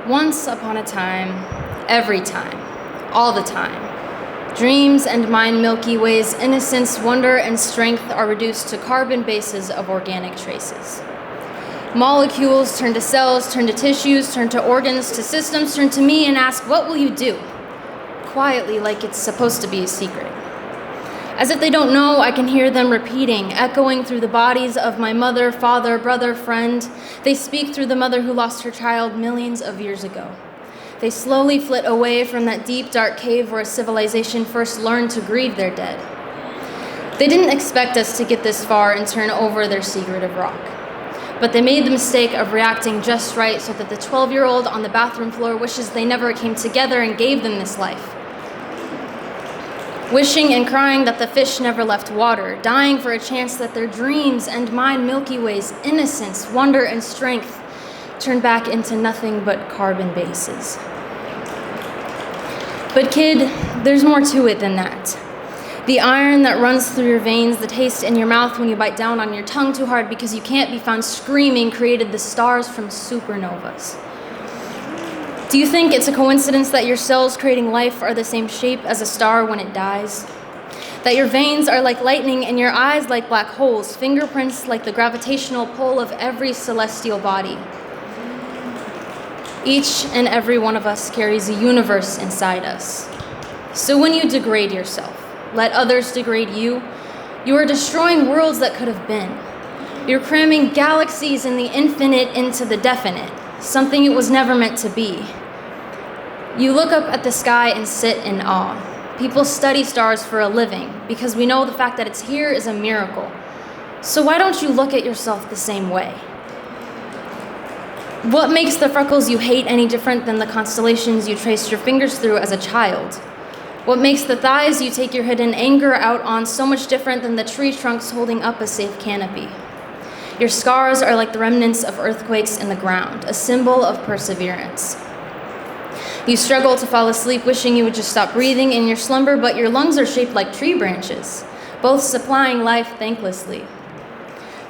Once upon a time, every time, all the time, dreams and mind Milky Way's innocence, wonder, and strength are reduced to carbon bases of organic traces. Molecules turn to cells, turn to tissues, turn to organs, to systems, turn to me and ask, what will you do? Quietly, like it's supposed to be a secret. As if they don't know, I can hear them repeating, echoing through the bodies of my mother, father, brother, friend. They speak through the mother who lost her child millions of years ago. They slowly flit away from that deep, dark cave where a civilization first learned to grieve their dead. They didn't expect us to get this far and turn over their secret of rock. But they made the mistake of reacting just right so that the 12-year-old on the bathroom floor wishes they never came together and gave them this life. Wishing and crying that the fish never left water, dying for a chance that their dreams and mine Milky Way's innocence, wonder, and strength turn back into nothing but carbon bases. But kid, there's more to it than that. The iron that runs through your veins, the taste in your mouth when you bite down on your tongue too hard because you can't be found screaming, created the stars from supernovas. Do you think it's a coincidence that your cells creating life are the same shape as a star when it dies? That your veins are like lightning and your eyes like black holes, fingerprints like the gravitational pull of every celestial body? Each and every one of us carries a universe inside us. So when you degrade yourself, let others degrade you, you are destroying worlds that could have been. You're cramming galaxies and the infinite into the definite, something it was never meant to be. You look up at the sky and sit in awe. People study stars for a living because we know the fact that it's here is a miracle. So why don't you look at yourself the same way? What makes the freckles you hate any different than the constellations you traced your fingers through as a child? What makes the thighs you take your hidden anger out on so much different than the tree trunks holding up a safe canopy? Your scars are like the remnants of earthquakes in the ground, a symbol of perseverance. You struggle to fall asleep wishing you would just stop breathing in your slumber, but your lungs are shaped like tree branches, both supplying life thanklessly.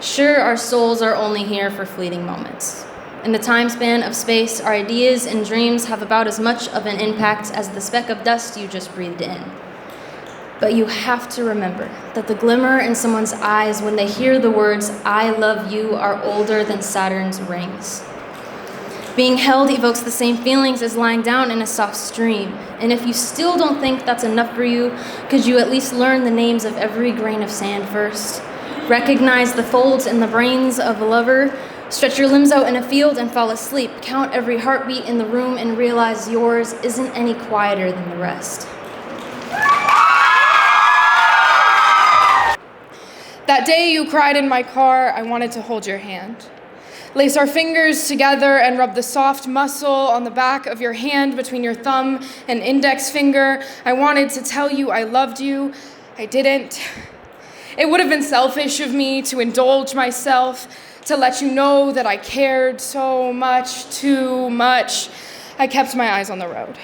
Sure, our souls are only here for fleeting moments. In the time span of space, our ideas and dreams have about as much of an impact as the speck of dust you just breathed in. But you have to remember that the glimmer in someone's eyes when they hear the words, "I love you," are older than Saturn's rings. Being held evokes the same feelings as lying down in a soft stream. And if you still don't think that's enough for you, could you at least learn the names of every grain of sand first? Recognize the folds in the brains of a lover, stretch your limbs out in a field and fall asleep. Count every heartbeat in the room and realize yours isn't any quieter than the rest. That day you cried in my car, I wanted to hold your hand. Lace our fingers together and rub the soft muscle on the back of your hand between your thumb and index finger. I wanted to tell you I loved you. I didn't. It would have been selfish of me to indulge myself, to let you know that I cared so much, too much. I kept my eyes on the road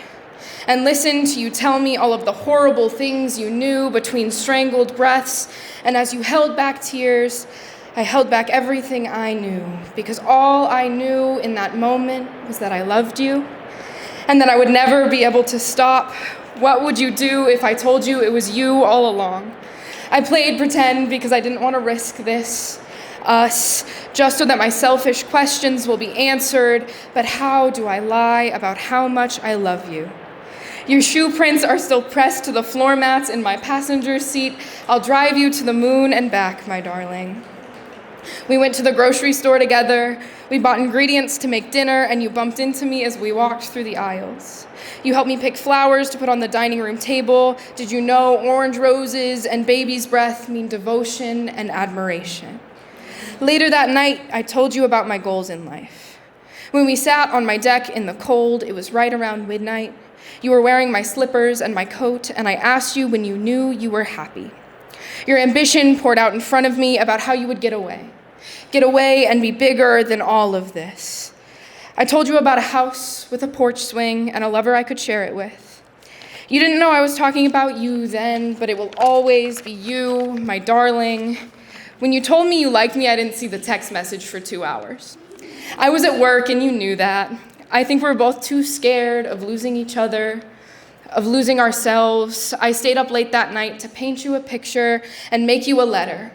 and listened to you tell me all of the horrible things you knew between strangled breaths. And as you held back tears, I held back everything I knew, because all I knew in that moment was that I loved you and that I would never be able to stop. What would you do if I told you it was you all along? I played pretend because I didn't want to risk this, us, just so that my selfish questions will be answered. But how do I lie about how much I love you? Your shoe prints are still pressed to the floor mats in my passenger seat. I'll drive you to the moon and back, my darling. We went to the grocery store together. We bought ingredients to make dinner, and you bumped into me as we walked through the aisles. You helped me pick flowers to put on the dining room table. Did you know orange roses and baby's breath mean devotion and admiration? Later that night, I told you about my goals in life. When we sat on my deck in the cold, it was right around midnight. You were wearing my slippers and my coat, and I asked you when you knew you were happy. Your ambition poured out in front of me about how you would get away and be bigger than all of this. I told you about a house with a porch swing and a lover I could share it with. You didn't know I was talking about you then, but it will always be you, my darling. When you told me you liked me, I didn't see the text message for 2 hours. I was at work and you knew that. I think we're both too scared of losing each other, of losing ourselves. I stayed up late that night to paint you a picture and make you a letter.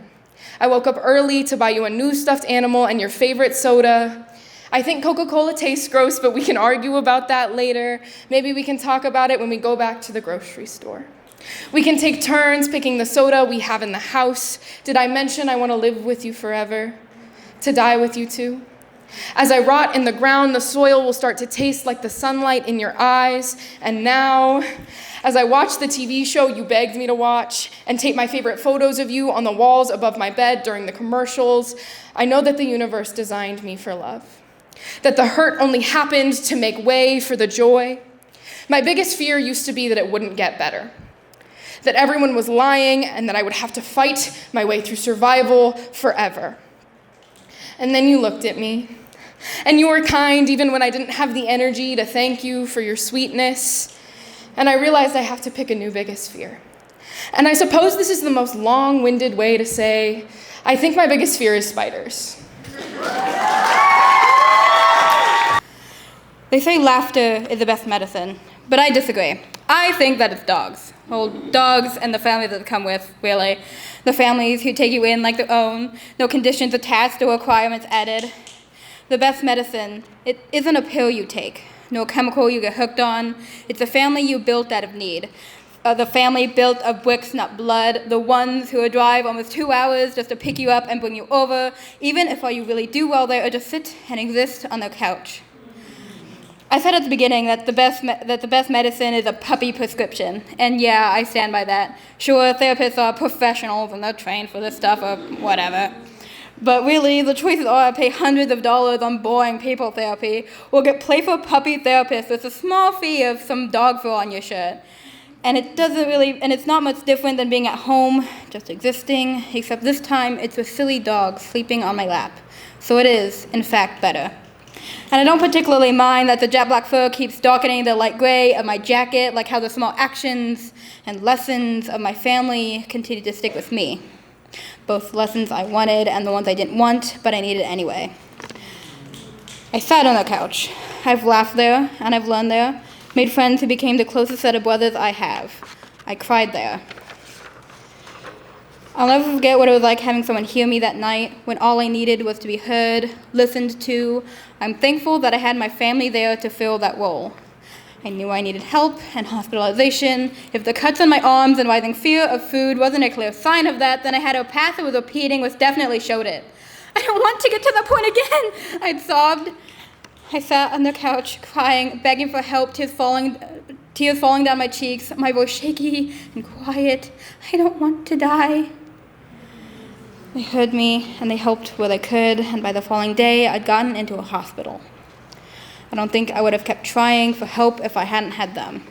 I woke up early to buy you a new stuffed animal and your favorite soda. I think Coca-Cola tastes gross, but we can argue about that later. Maybe we can talk about it when we go back to the grocery store. We can take turns picking the soda we have in the house. Did I mention I want to live with you forever? To die with you too? As I rot in the ground, the soil will start to taste like the sunlight in your eyes. And now, as I watch the TV show you begged me to watch and tape my favorite photos of you on the walls above my bed during the commercials, I know that the universe designed me for love. That the hurt only happened to make way for the joy. My biggest fear used to be that it wouldn't get better. That everyone was lying and that I would have to fight my way through survival forever. And then you looked at me, and you were kind even when I didn't have the energy to thank you for your sweetness. And I realized I have to pick a new biggest fear. And I suppose this is the most long-winded way to say, I think my biggest fear is spiders. They say laughter is the best medicine, but I disagree. I think that it's dogs. Well, dogs and the families that come with, really. The families who take you in like their own, no conditions attached or requirements added. The best medicine, it isn't a pill you take, no chemical you get hooked on. It's a family you built out of need. The family built of bricks, not blood. The ones who would drive almost 2 hours just to pick you up and bring you over, even if all you really do well there are just sit and exist on their couch. I said at the beginning that the best medicine is a puppy prescription, and yeah, I stand by that. Sure, therapists are professionals and they're trained for this stuff or whatever. But really, the choices are pay hundreds of dollars on boring people therapy, or get playful puppy therapists with a small fee of some dog fur on your shirt. And it's not much different than being at home, just existing, except this time it's a silly dog sleeping on my lap. So it is, in fact, better. And I don't particularly mind that the jet black fur keeps darkening the light gray of my jacket, like how the small actions and lessons of my family continue to stick with me. Both lessons I wanted and the ones I didn't want, but I needed anyway. I sat on the couch. I've laughed there, and I've learned there, made friends who became the closest set of brothers I have. I cried there. I'll never forget what it was like having someone hear me that night when all I needed was to be heard, listened to. I'm thankful that I had my family there to fill that role. I knew I needed help and hospitalization. If the cuts on my arms and rising fear of food wasn't a clear sign of that, then I had a path that was repeating which definitely showed it. I don't want to get to that point again, I'd sobbed. I sat on the couch crying, begging for help, tears falling down my cheeks, my voice shaky and quiet. I don't want to die. They heard me, and they helped where they could, and by the following day, I'd gotten into a hospital. I don't think I would have kept trying for help if I hadn't had them.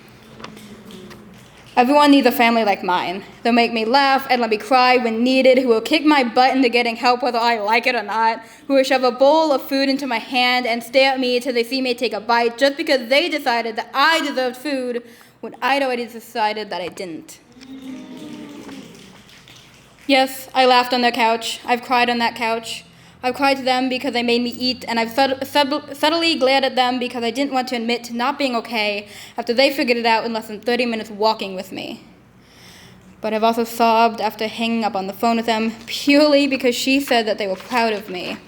Everyone needs a family like mine. They'll make me laugh and let me cry when needed, who will kick my butt into getting help whether I like it or not, who will shove a bowl of food into my hand and stare at me till they see me take a bite just because they decided that I deserved food when I'd already decided that I didn't. Yes, I laughed on their couch. I've cried on that couch. I've cried to them because they made me eat, and I've subtly glared at them because I didn't want to admit to not being okay after they figured it out in less than 30 minutes walking with me. But I've also sobbed after hanging up on the phone with them purely because she said that they were proud of me.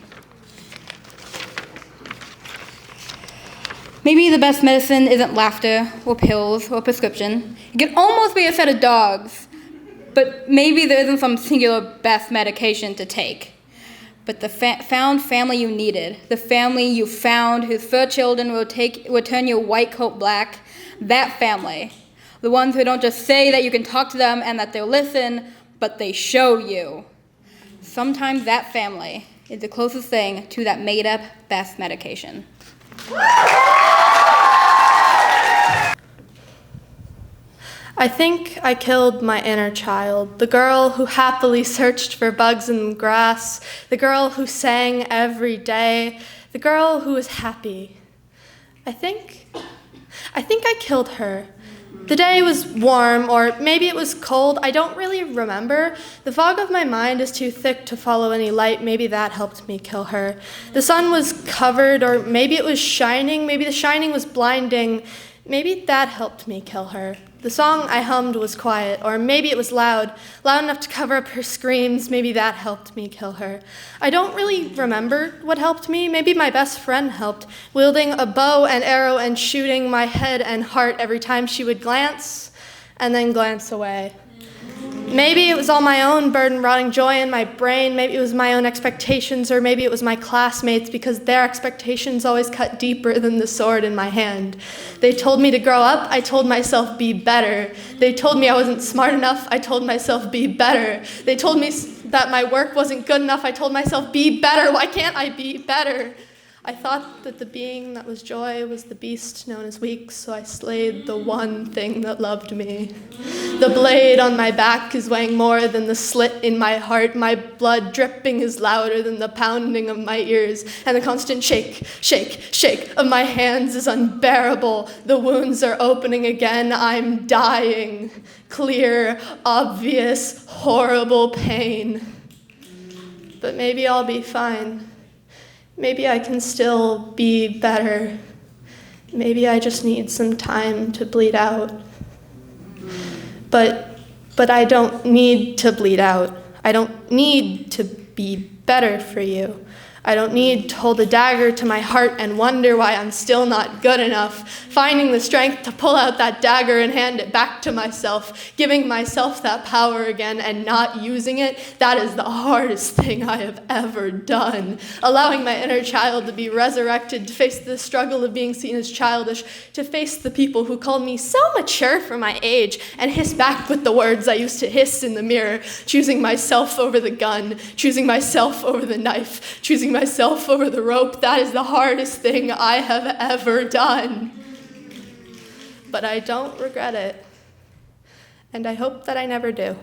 Maybe the best medicine isn't laughter or pills or prescription. It could almost be a set of dogs. But maybe there isn't some singular best medication to take. But the found family you needed, the family you found whose fur children will turn your white coat black, that family, the ones who don't just say that you can talk to them and that they'll listen, but they show you. Sometimes that family is the closest thing to that made-up best medication. I think I killed my inner child, the girl who happily searched for bugs in the grass, the girl who sang every day, the girl who was happy. I think I killed her The day was warm, or maybe it was cold. I don't really remember. The fog of my mind is too thick to follow any light. Maybe that helped me kill her. The sun was covered, or maybe it was shining. Maybe the shining was blinding. Maybe that helped me kill her. The song I hummed was quiet, or maybe it was loud enough to cover up her screams. Maybe that helped me kill her. I don't really remember what helped me. Maybe my best friend helped, wielding a bow and arrow and shooting my head and heart every time she would glance and then glance away. Maybe it was all my own burden-rotting joy in my brain. Maybe it was my own expectations, or maybe it was my classmates, because their expectations always cut deeper than the sword in my hand. They told me to grow up. I told myself, be better. They told me I wasn't smart enough. I told myself, be better. They told me that my work wasn't good enough. I told myself, be better. Why can't I be better? I thought that the being that was joy was the beast known as weak, so I slayed the one thing that loved me. The blade on my back is weighing more than the slit in my heart. My blood dripping is louder than the pounding of my ears, and the constant shake, shake, shake of my hands is unbearable. The wounds are opening again. I'm dying. Clear, obvious, horrible pain. But maybe I'll be fine. Maybe I can still be better. Maybe I just need some time to bleed out. But I don't need to bleed out. I don't need to be better for you. I don't need to hold a dagger to my heart and wonder why I'm still not good enough. Finding the strength to pull out that dagger and hand it back to myself, giving myself that power again and not using it, that is the hardest thing I have ever done. Allowing my inner child to be resurrected, to face the struggle of being seen as childish, to face the people who called me so mature for my age and hiss back with the words I used to hiss in the mirror, choosing myself over the gun, choosing myself over the knife, choosing myself over the rope. That is the hardest thing I have ever done. But I don't regret it, and I hope that I never do.